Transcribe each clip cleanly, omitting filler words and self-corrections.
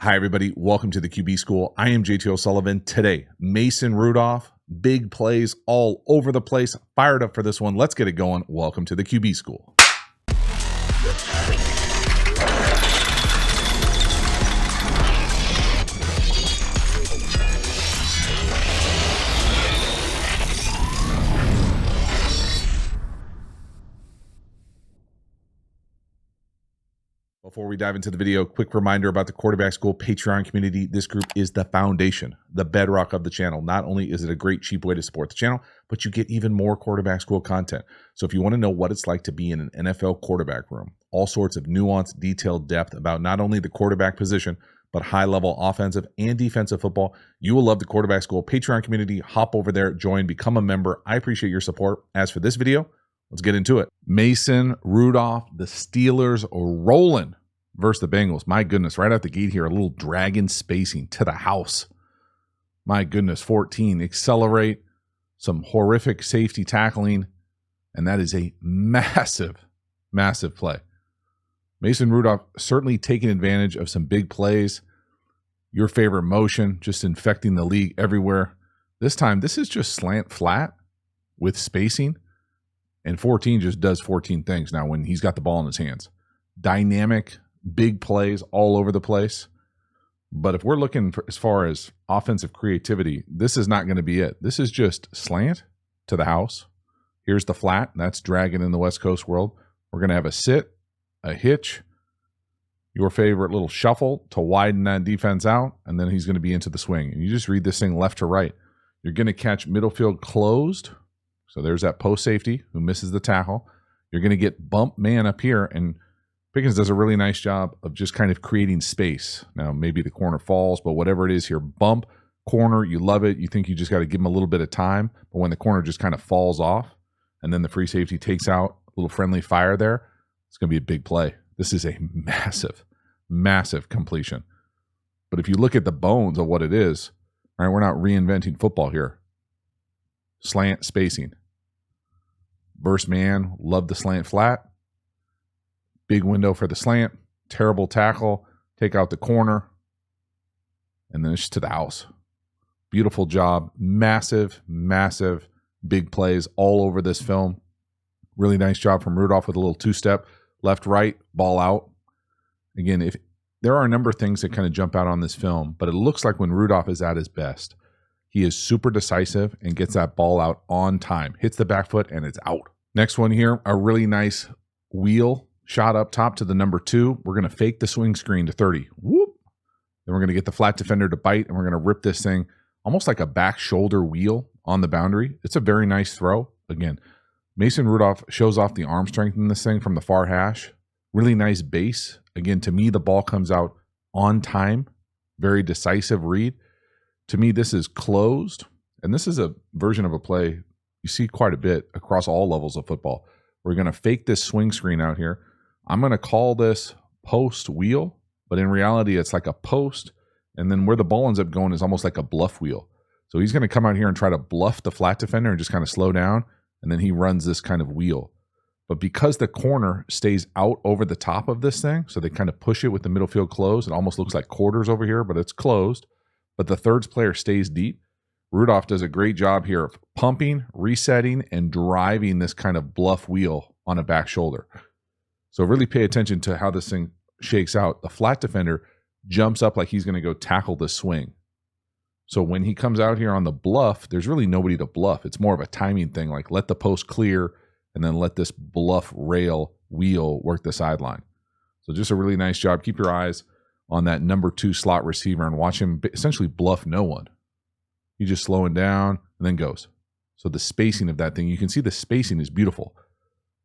Hi, everybody. Welcome to the QB School. I am JT O'Sullivan. Today, Mason Rudolph, big plays all over the place. Fired up for this one. Let's get it going. Welcome to the QB School. Before we dive into the video, quick reminder about the Quarterback School Patreon community. This group is the foundation, the bedrock of the channel. Not only is it a great, cheap way to support the channel, but you get even more Quarterback School content. So if you want to know what it's like to be in an NFL quarterback room, all sorts of nuanced, detailed depth about not only the quarterback position, but high-level offensive and defensive football, you will love the Quarterback School Patreon community. Hop over there, join, become a member. I appreciate your support. As for this video, let's get into it. Mason Rudolph, the Steelers are rolling versus the Bengals. My goodness, right out the gate here, a little dragon spacing to the house. My goodness, 14. Accelerate, some horrific safety tackling, and that is a massive, massive play. Mason Rudolph certainly taking advantage of some big plays. Your favorite motion, just infecting the league everywhere. This time, this is just slant flat with spacing. And 14 just does 14 things now when he's got the ball in his hands. Dynamic, big plays all over the place. But if we're looking for, as far as offensive creativity, this is not going to be it. This is just slant to the house. Here's the flat. That's dragging in the West Coast world. We're going to have a sit, a hitch, your favorite little shuffle to widen that defense out, and then he's going to be into the swing. And you just read this thing left to right. You're going to catch middle field closed. So there's that post safety who misses the tackle. You're going to get bump man up here, and Pickens does a really nice job of just kind of creating space. Now, maybe the corner falls, but whatever it is here, bump, corner, you love it. You think you just got to give him a little bit of time, but when the corner just kind of falls off, and then the free safety takes out a little friendly fire there, it's going to be a big play. This is a massive, massive completion. But if you look at the bones of what it is, right, we're not reinventing football here. Slant spacing. Burst man, love the slant flat. Big window for the slant. Terrible tackle. Take out the corner. And then it's to the house. Beautiful job. Massive, massive, big plays all over this film. Really nice job from Rudolph with a little two-step. Left, right, ball out. Again, if there are a number of things that kind of jump out on this film, but it looks like when Rudolph is at his best, he is super decisive and gets that ball out on time. Hits the back foot and it's out. Next one here, a really nice wheel shot up top to the number 2. We're going to fake the swing screen to 30. Whoop. Then we're going to get the flat defender to bite, and we're going to rip this thing almost like a back shoulder wheel on the boundary. It's a very nice throw. Again, Mason Rudolph shows off the arm strength in this thing from the far hash. Really nice base. Again, to me, the ball comes out on time. Very decisive read. To me, this is closed, and this is a version of a play you see quite a bit across all levels of football. We're going to fake this swing screen out here. I'm going to call this post wheel, but in reality, it's like a post, and then where the ball ends up going is almost like a bluff wheel. So he's going to come out here and try to bluff the flat defender and just kind of slow down, and then he runs this kind of wheel. But because the corner stays out over the top of this thing, so they kind of push it with the middle field closed. It almost looks like quarters over here, but it's closed. But the thirds player stays deep. Rudolph does a great job here of pumping, resetting, and driving this kind of bluff wheel on a back shoulder. So really pay attention to how this thing shakes out. The flat defender jumps up like he's going to go tackle the swing. So when he comes out here on the bluff, there's really nobody to bluff. It's more of a timing thing, like let the post clear and then let this bluff rail wheel work the sideline. So just a really nice job. Keep your eyes on that number 2 slot receiver and watch him essentially bluff no one. He's just slowing down and then goes. So the spacing of that thing, you can see the spacing is beautiful.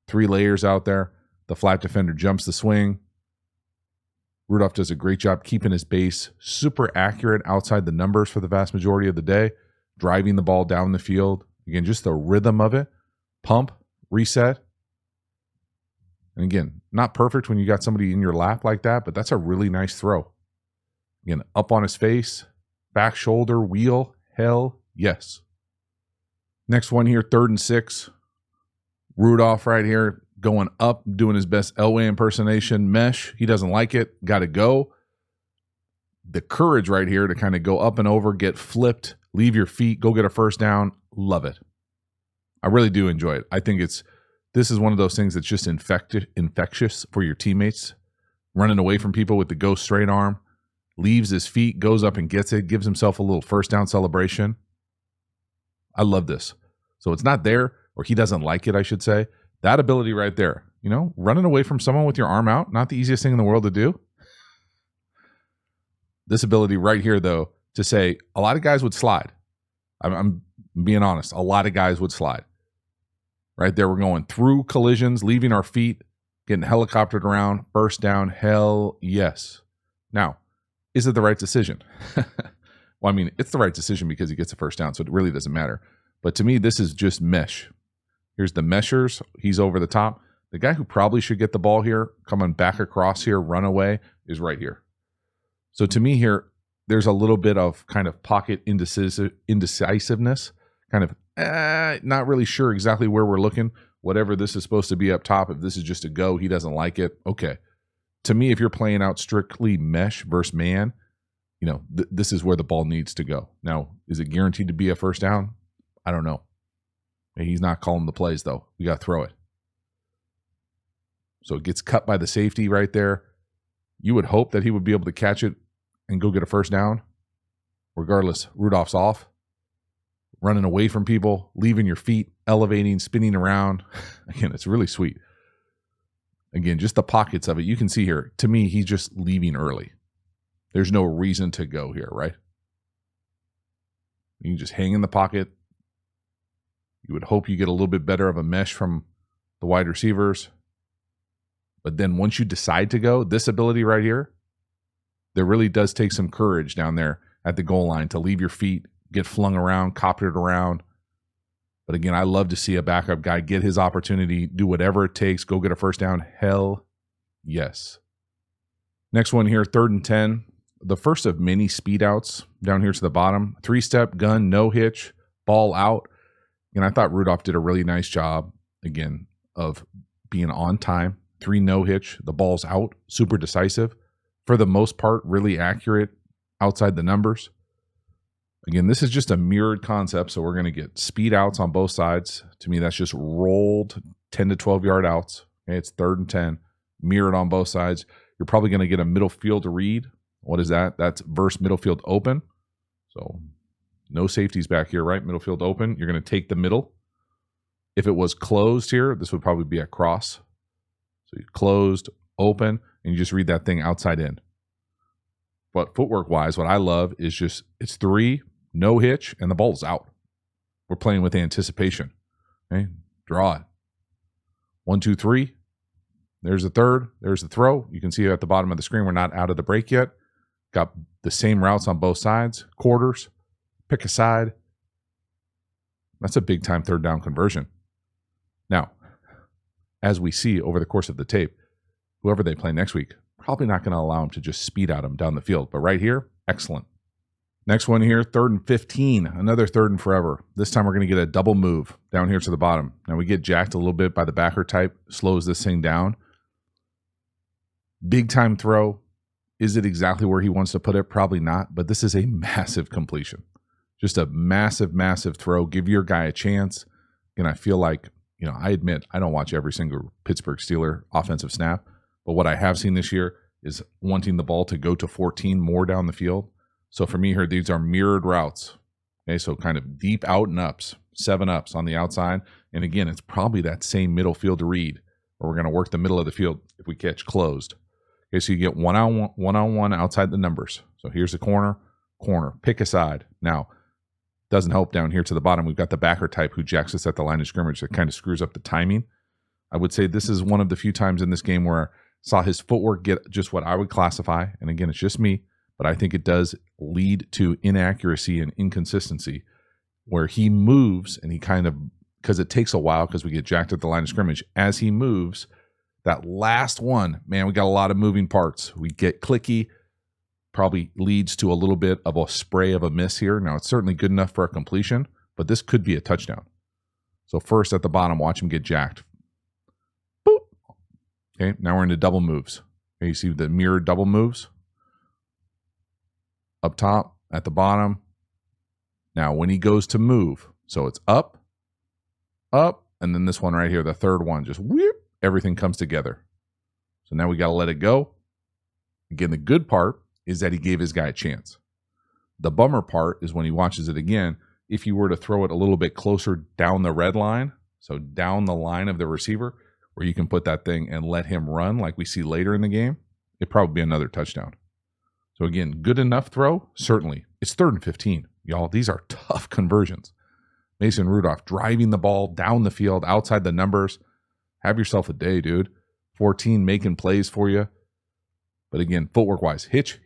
3 layers out there. The flat defender jumps the swing. Rudolph does a great job keeping his base super accurate outside the numbers for the vast majority of the day, driving the ball down the field. Again, just the rhythm of it. Pump, reset. And again, not perfect when you got somebody in your lap like that, but that's a really nice throw. Again, up on his face, back shoulder, wheel, hell yes. Next one here, 3rd and 6. Rudolph right here going up, doing his best Elway impersonation. Mesh, he doesn't like it. Got to go. the courage right here to kind of go up and over, get flipped, leave your feet, go get a first down. Love it. I really do enjoy it. I think this is one of those things that's just infectious for your teammates. Running away from people with the go straight arm, leaves his feet, goes up and gets it, gives himself a little first down celebration. I love this. So it's not there, or he doesn't like it, I should say. That ability right there, running away from someone with your arm out, not the easiest thing in the world to do. This ability right here, though, to say a lot of guys would slide. I'm being honest. A lot of guys would slide. Right there, we're going through collisions, leaving our feet, getting helicoptered around, first down, hell yes. Now, is it the right decision? Well, I mean, it's the right decision because he gets a first down, so it really doesn't matter. But to me, this is just mesh. Here's the meshers. He's over the top. The guy who probably should get the ball here, coming back across here, run away, is right here. So to me here, there's a little bit of kind of pocket indecisiveness, kind of not really sure exactly where we're looking. Whatever this is supposed to be up top, if this is just a go, he doesn't like it. Okay. To me, if you're playing out strictly mesh versus man, this is where the ball needs to go. Now, is it guaranteed to be a first down? I don't know. He's not calling the plays, though. We got to throw it. So it gets cut by the safety right there. You would hope that he would be able to catch it and go get a first down. Regardless, Rudolph's off. Running away from people, leaving your feet, elevating, spinning around. Again, it's really sweet. Again, just the pockets of it. You can see here, to me, he's just leaving early. There's no reason to go here, right? You can just hang in the pocket. You would hope you get a little bit better of a mesh from the wide receivers. But then once you decide to go, this ability right here, there really does take some courage down there at the goal line to leave your feet, get flung around, coptered around. But again, I love to see a backup guy get his opportunity, do whatever it takes, go get a first down. Hell yes. Next one here, 3rd and 10. The first of many speed outs down here to the bottom. 3-step gun, no hitch, ball out. And I thought Rudolph did a really nice job, again, of being on time. 3 no hitch, the ball's out, super decisive. For the most part, really accurate outside the numbers. Again, this is just a mirrored concept, so we're going to get speed outs on both sides. To me, that's just rolled 10 to 12-yard outs. Okay, it's 3rd and 10, mirrored on both sides. You're probably going to get a middle field read. What is that? That's verse middle field open. So no safeties back here, right? Middle field open. You're going to take the middle. If it was closed here, this would probably be a cross. So you closed, open, and you just read that thing outside in. But footwork-wise, what I love is just it's 3, no hitch, and the ball's out. We're playing with anticipation. Okay, draw it. 1, 2, 3. There's the third. There's the throw. You can see at the bottom of the screen, we're not out of the break yet. Got the same routes on both sides. Quarters. Pick a side. That's a big-time 3rd down conversion. Now, as we see over the course of the tape, whoever they play next week, probably not going to allow them to just speed out them down the field. But right here, excellent. Next one here, 3rd and 15, another 3rd and forever. This time we're going to get a double move down here to the bottom. Now we get jacked a little bit by the backer type, slows this thing down. Big time throw. Is it exactly where he wants to put it? Probably not, but this is a massive completion. Just a massive, massive throw. Give your guy a chance. And I feel like, I admit I don't watch every single Pittsburgh Steeler offensive snap, but what I have seen this year is wanting the ball to go to 14 more down the field. So for me here, these are mirrored routes. Okay, so kind of deep out and ups, 7 ups on the outside. And again, it's probably that same middle field read where we're going to work the middle of the field if we catch closed. Okay, so you get one-on-one outside the numbers. So here's the corner, pick a side. Now, doesn't help down here to the bottom. We've got the backer type who jacks us at the line of scrimmage. That kind of screws up the timing. I would say this is one of the few times in this game where I saw his footwork get just what I would classify. And again, it's just me, but I think it does lead to inaccuracy and inconsistency where he moves and he kind of, because it takes a while because we get jacked at the line of scrimmage. As he moves, that last one, man, we got a lot of moving parts. We get clicky, probably leads to a little bit of a spray of a miss here. Now, it's certainly good enough for a completion, but this could be a touchdown. So first at the bottom, watch him get jacked. Boop. Okay, now we're into double moves. Okay, you see the mirrored double moves? up top, at the bottom. Now, when he goes to move, so it's up, and then this one right here, the third one, just whoop, everything comes together. So now we got to let it go. Again, the good part is that he gave his guy a chance. The bummer part is when he watches it again, if you were to throw it a little bit closer down the red line, so down the line of the receiver, where you can put that thing and let him run like we see later in the game, it'd probably be another touchdown. So again, good enough throw? Certainly. It's 3rd and 15. Y'all, these are tough conversions. Mason Rudolph driving the ball down the field, outside the numbers. Have yourself a day, dude. 14 making plays for you. But again, footwork-wise, hitch,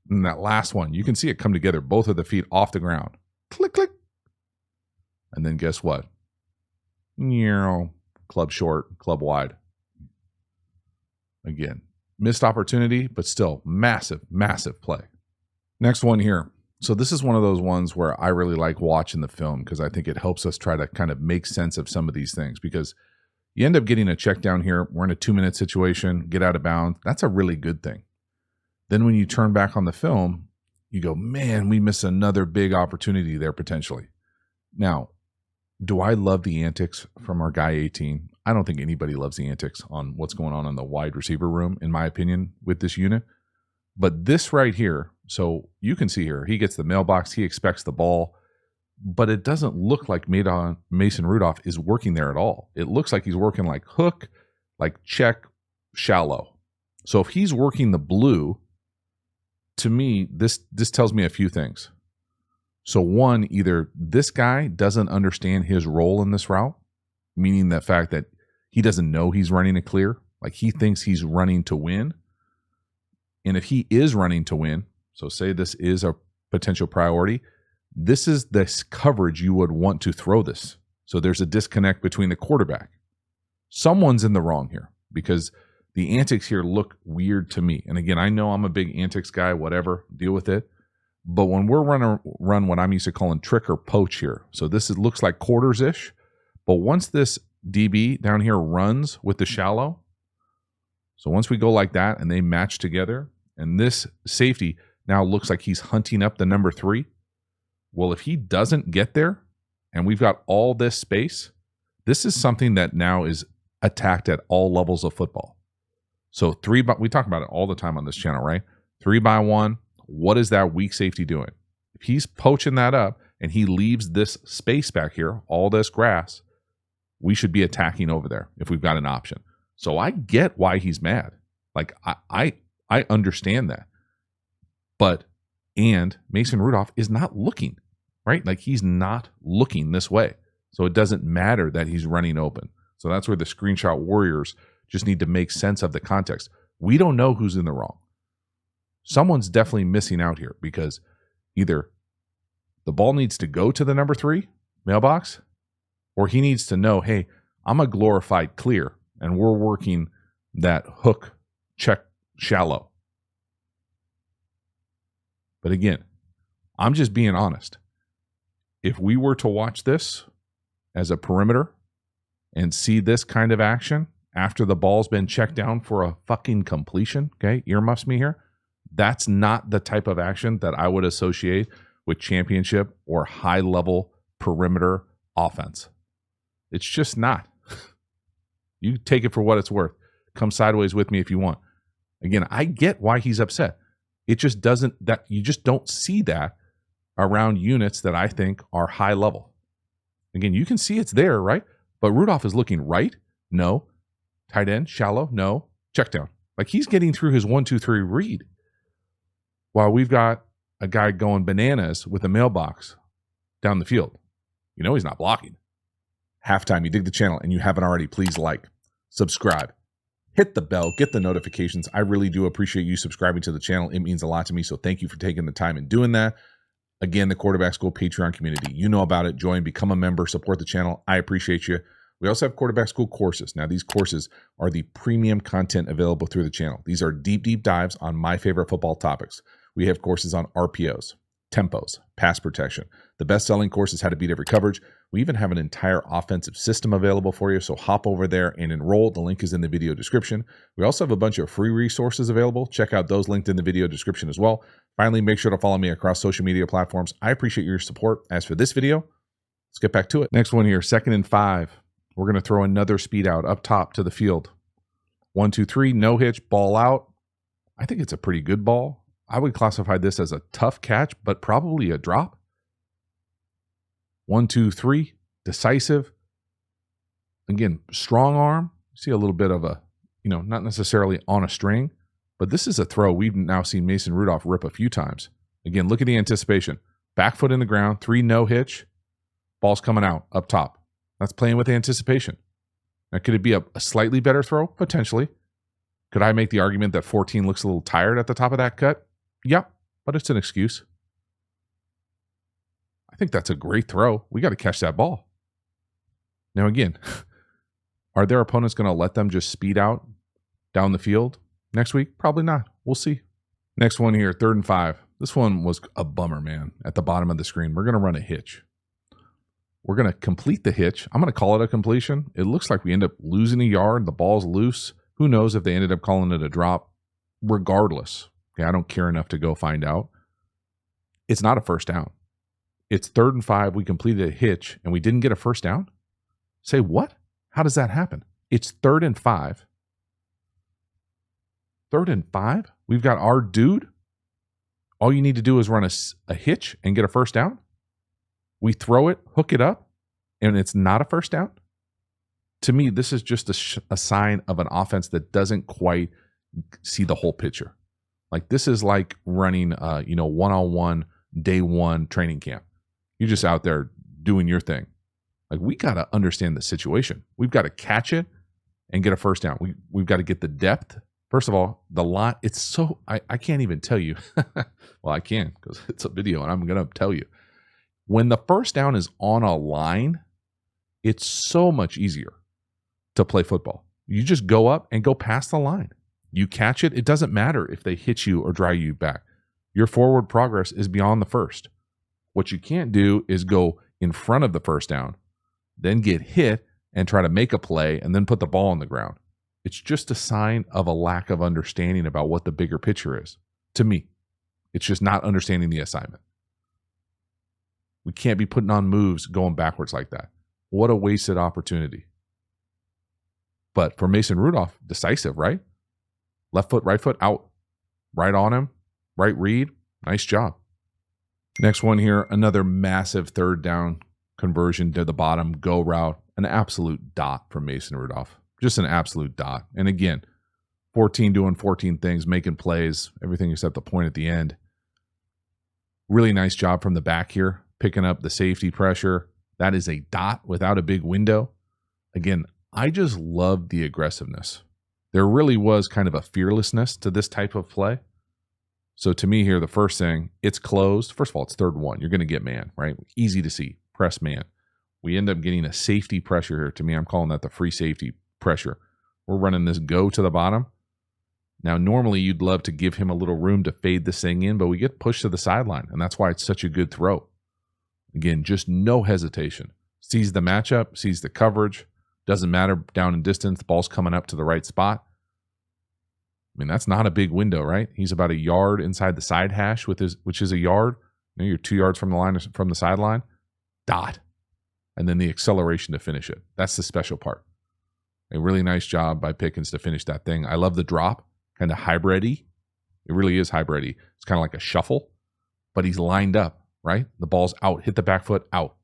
and that last one, you can see it come together, both of the feet off the ground. Click, click. And then guess what? Club short, club wide. Again, missed opportunity, but still massive, massive play. Next one here. So this is one of those ones where I really like watching the film because I think it helps us try to kind of make sense of some of these things, because you end up getting a check down here. We're in a 2-minute situation, get out of bounds. That's a really good thing. Then when you turn back on the film, you go, man, we missed another big opportunity there potentially. Now, do I love the antics from our guy 18? I don't think anybody loves the antics on what's going on in the wide receiver room, in my opinion, with this unit. But this right here, so you can see here, he gets the mailbox, he expects the ball, but it doesn't look like Mason Rudolph is working there at all. It looks like he's working like hook, like check, shallow. So if he's working the blue, to me, this tells me a few things. So one, either this guy doesn't understand his role in this route, meaning the fact that he doesn't know he's running a clear, like he thinks he's running to win. And if he is running to win, so say this is a potential priority, this is the coverage you would want to throw this. So there's a disconnect between the quarterback. Someone's in the wrong here because the antics here look weird to me. And again, I know I'm a big antics guy, whatever, deal with it. But when we're run what I'm used to calling trick or poach here, so looks like quarters-ish, but once this DB down here runs with the shallow, so once we go like that and they match together, and this safety now looks like he's hunting up the number 3, well, if he doesn't get there and we've got all this space, this is something that now is attacked at all levels of football. So we talk about it all the time on this channel, right? 3-by-1. What is that weak safety doing? If he's poaching that up and he leaves this space back here, all this grass, we should be attacking over there if we've got an option. So I get why he's mad. Like I understand that. And Mason Rudolph is not looking, right? Like he's not looking this way. So it doesn't matter that he's running open. So that's where the screenshot warriors just need to make sense of the context. We don't know who's in the wrong. Someone's definitely missing out here because either the ball needs to go to the number 3 mailbox, or he needs to know, hey, I'm a glorified clear and we're working that hook check shallow. But again, I'm just being honest. If we were to watch this as a perimeter and see this kind of action after the ball's been checked down for a fucking completion, okay, earmuffs me here, that's not the type of action that I would associate with championship or high-level perimeter offense. It's just not. You take it for what it's worth. Come sideways with me if you want. Again, I get why he's upset. It just doesn't, that you just don't see that around units that I think are high level. Again, you can see it's there, right? But Rudolph is looking right. No. Tight end, shallow. No. Check down. Like he's getting through his 1-2-3 read. While we've got a guy going bananas with a mailbox down the field. You know he's not blocking. Halftime, you dig the channel and you haven't already, please like, subscribe, hit the bell, get the notifications. I really do appreciate you subscribing to the channel. It means a lot to me, so thank you for taking the time and doing that. Again, the Quarterback School Patreon community. You know about it. Join, become a member, support the channel. I appreciate you. We also have Quarterback School courses. Now, these courses are the premium content available through the channel. These are deep, deep dives on my favorite football topics. We have courses on RPOs, tempos, pass protection. The best-selling course is How to Beat Every Coverage. We even have an entire offensive system available for you, so hop over there and enroll. The link is in the video description. We also have a bunch of free resources available. Check out those linked in the video description as well. Finally, make sure to follow me across social media platforms. I appreciate your support. As for this video, let's get back to it. Next one here, 2nd and 5. We're going to throw another speed out up top to the field. 1, 2, 3, no hitch, ball out. I think it's a pretty good ball. I would classify this as a tough catch, but probably a drop. 1, 2, 3, decisive. Again, strong arm. See a little bit of a, not necessarily on a string, but this is a throw we've now seen Mason Rudolph rip a few times. Again, look at the anticipation. Back foot in the ground, 3, no hitch. Ball's coming out up top. That's playing with anticipation. Now, could it be a slightly better throw? Potentially. Could I make the argument that 14 looks a little tired at the top of that cut? Yep, but it's an excuse. I think that's a great throw. We got to catch that ball. Now, again, are their opponents going to let them just speed out down the field next week? Probably not. We'll see. Next one here, 3rd and 5. This one was a bummer, man. At the bottom of the screen, we're going to run a hitch. We're going to complete the hitch. I'm going to call it a completion. It looks like we end up losing a yard. The ball's loose. Who knows if they ended up calling it a drop? Regardless, okay, I don't care enough to go find out. It's not a first down. It's 3rd and 5. We completed a hitch and we didn't get a first down. Say what? How does that happen? It's 3rd and 5. 3rd and 5? We've got our dude. All you need to do is run a hitch and get a first down. We throw it, hook it up, and it's not a first down. To me, this is just a sign of an offense that doesn't quite see the whole picture. Like this is like running, one-on-one day one training camp. You're just out there doing your thing. Like we got to understand the situation. We've got to catch it and get a first down. We've got to get the depth. First of all, the line, it's so, I can't even tell you. Well, I can because it's a video and I'm going to tell you. When the first down is on a line, it's so much easier to play football. You just go up and go past the line. You catch it. It doesn't matter if they hit you or drive you back. Your forward progress is beyond the first. What you can't do is go in front of the first down, then get hit and try to make a play and then put the ball on the ground. It's just a sign of a lack of understanding about what the bigger picture is. To me, it's just not understanding the assignment. We can't be putting on moves going backwards like that. What a wasted opportunity. But for Mason Rudolph, decisive, right? Left foot, right foot, out. Right on him, right read. Nice job. Next one here, another massive 3rd down conversion to the bottom, go route. An absolute dot from Mason Rudolph. Just an absolute dot. And again, 14 doing 14 things, making plays, everything except the point at the end. Really nice job from the back here. Picking up the safety pressure. That is a dot without a big window. Again, I just love the aggressiveness. There really was kind of a fearlessness to this type of play. So to me here, the first thing, it's closed. First of all, it's 3rd and 1. You're going to get man, right? Easy to see. Press man. We end up getting a safety pressure here. To me, I'm calling that the free safety pressure. We're running this go to the bottom. Now, normally you'd love to give him a little room to fade this thing in, but we get pushed to the sideline, and that's why it's such a good throw. Again, just no hesitation. Sees the matchup, sees the coverage. Doesn't matter down in distance. The ball's coming up to the right spot. I mean, that's not a big window, right? He's about a yard inside the side hash, which is a yard. You're 2 yards from the line, from the sideline. Dot. And then the acceleration to finish it. That's the special part. A really nice job by Pickens to finish that thing. I love the drop. Kind of hybrid-y. It really is hybrid-y. It's kind of like a shuffle, but he's lined up. Right? The ball's out, hit the back foot, out.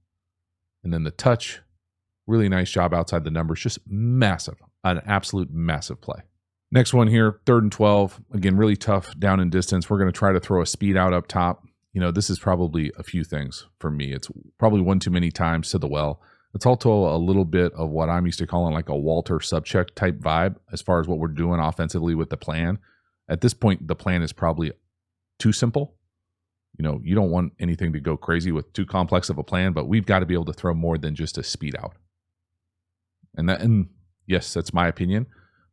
And then the touch, really nice job outside the numbers, just massive, an absolute massive play. Next one here, 3rd and 12. Again, really tough down in distance. We're going to try to throw a speed out up top. This is probably a few things for me. It's probably one too many times to the well. It's also a little bit of what I'm used to calling like a Walter Subcheck type vibe as far as what we're doing offensively with the plan. At this point, the plan is probably too simple. You don't want anything to go crazy with too complex of a plan, but we've got to be able to throw more than just a speed out. And yes, that's my opinion.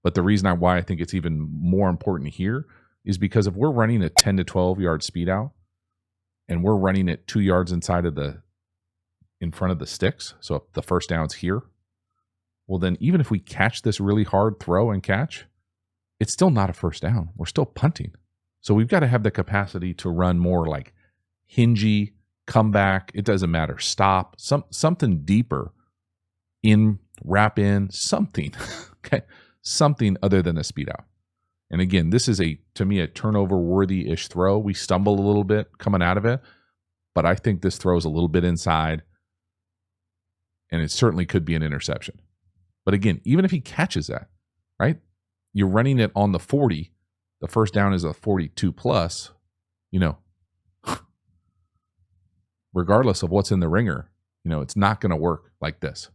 But the reason why I think it's even more important here is because if we're running a 10 to 12 yard speed out, and we're running it 2 yards in front of the sticks, so if the first down's here, well, then even if we catch this really hard throw and catch, it's still not a first down. We're still punting. So we've got to have the capacity to run more like hingy, comeback, it doesn't matter, stop, something deeper, in, wrap in, something, okay, something other than a speed out. And again, this is to me, a turnover-worthy-ish throw. We stumble a little bit coming out of it, but I think this throws a little bit inside, and it certainly could be an interception. But again, even if he catches that, right, you're running it on the 40, the first down is a 42 plus, regardless of what's in the ringer, it's not going to work like this.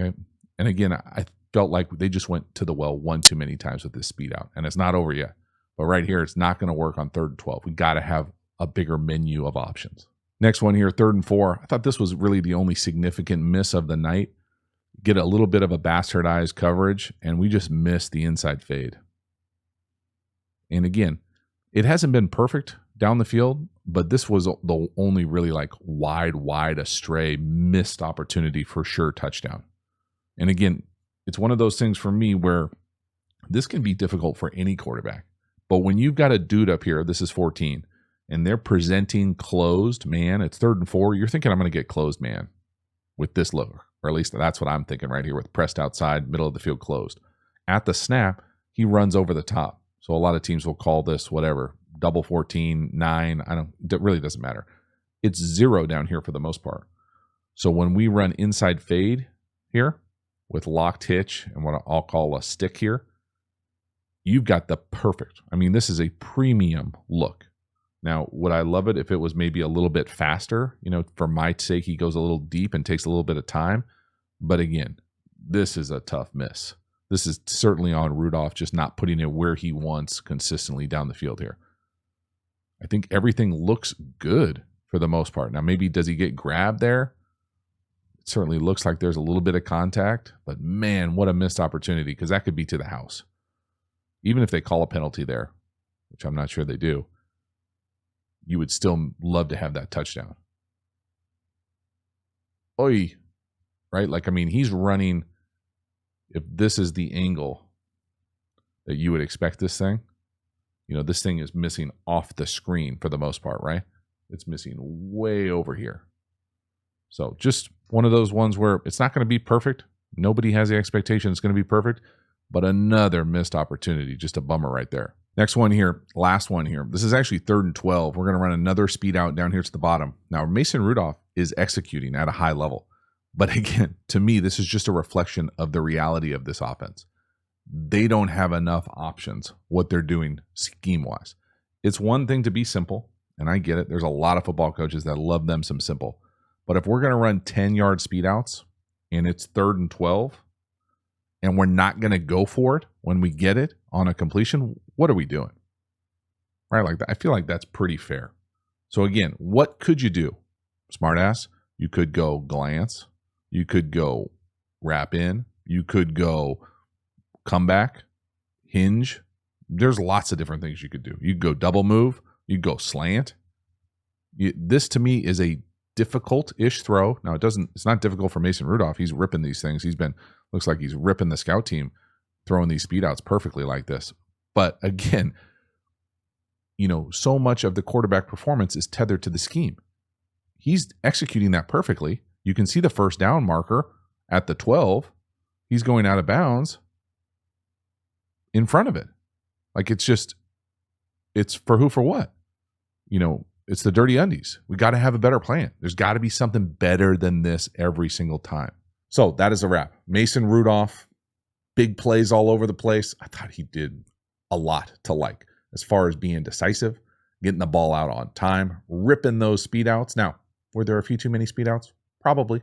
Okay. And again, I felt like they just went to the well one too many times with this speed out, and it's not over yet. But right here, it's not going to work on 3rd and 12. We got to have a bigger menu of options. Next one here, 3rd and 4. I thought this was really the only significant miss of the night. Get a little bit of a bastardized coverage, and we just missed the inside fade. And again, it hasn't been perfect down the field, but this was the only really like wide astray missed opportunity for sure touchdown. And again, it's one of those things for me where this can be difficult for any quarterback. But when you've got a dude up here, this is 14, and they're presenting closed man, it's 3rd and 4, you're thinking I'm going to get closed man with this look. Or at least that's what I'm thinking right here with pressed outside, middle of the field closed. At the snap, he runs over the top. So a lot of teams will call this whatever, double 14, 9. It really doesn't matter. It's 0 down here for the most part. So when we run inside fade here with locked hitch and what I'll call a stick here, you've got the perfect. I mean, this is a premium look. Now, would I love it if it was maybe a little bit faster? For my sake, he goes a little deep and takes a little bit of time. But again, this is a tough miss. This is certainly on Rudolph, just not putting it where he wants consistently down the field here. I think everything looks good for the most part. Now, maybe does he get grabbed there? It certainly looks like there's a little bit of contact. But man, what a missed opportunity, because that could be to the house. Even if they call a penalty there, which I'm not sure they do, you would still love to have that touchdown. Oy, right? He's running, if this is the angle that you would expect this thing, this thing is missing off the screen for the most part, right? It's missing way over here. So just one of those ones where it's not going to be perfect. Nobody has the expectation it's going to be perfect, but another missed opportunity. Just a bummer right there. Next one here, last one here. This is actually 3rd and 12. We're going to run another speed out down here to the bottom. Now, Mason Rudolph is executing at a high level. But again, to me, this is just a reflection of the reality of this offense. They don't have enough options, what they're doing scheme-wise. It's one thing to be simple, and I get it. There's a lot of football coaches that love them some simple. But if we're going to run 10-yard speed outs, and it's 3rd and 12, and we're not going to go for it when we get it on a completion, what are we doing? Right? Like that. I feel like that's pretty fair. So again, what could you do? Smartass, you could go glance. You could go wrap in. You could go comeback, hinge. There's lots of different things you could do. You could go double move. You could go slant. This to me is a difficult-ish throw. Now it's not difficult for Mason Rudolph. He's ripping these things. Looks like he's ripping the scout team, throwing these speed outs perfectly like this. But again, so much of the quarterback performance is tethered to the scheme. He's executing that perfectly. You can see the first down marker at the 12. He's going out of bounds in front of it. Like it's for who, for what? It's the dirty undies. We got to have a better plan. There's got to be something better than this every single time. So that is a wrap. Mason Rudolph, big plays all over the place. I thought he did a lot to like as far as being decisive, getting the ball out on time, ripping those speed outs. Now, were there a few too many speed outs? Probably.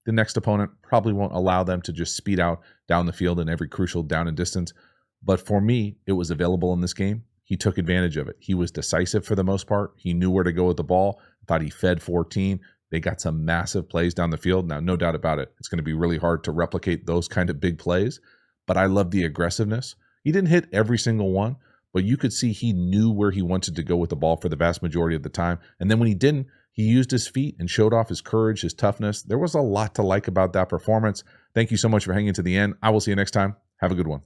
The next opponent probably won't allow them to just speed out down the field in every crucial down and distance. But for me, it was available in this game. He took advantage of it. He was decisive for the most part. He knew where to go with the ball. I thought he fed 14. They got some massive plays down the field. Now, no doubt about it, it's going to be really hard to replicate those kind of big plays. But I love the aggressiveness. He didn't hit every single one, but you could see he knew where he wanted to go with the ball for the vast majority of the time. And then when he didn't, he used his feet and showed off his courage, his toughness. There was a lot to like about that performance. Thank you so much for hanging to the end. I will see you next time. Have a good one.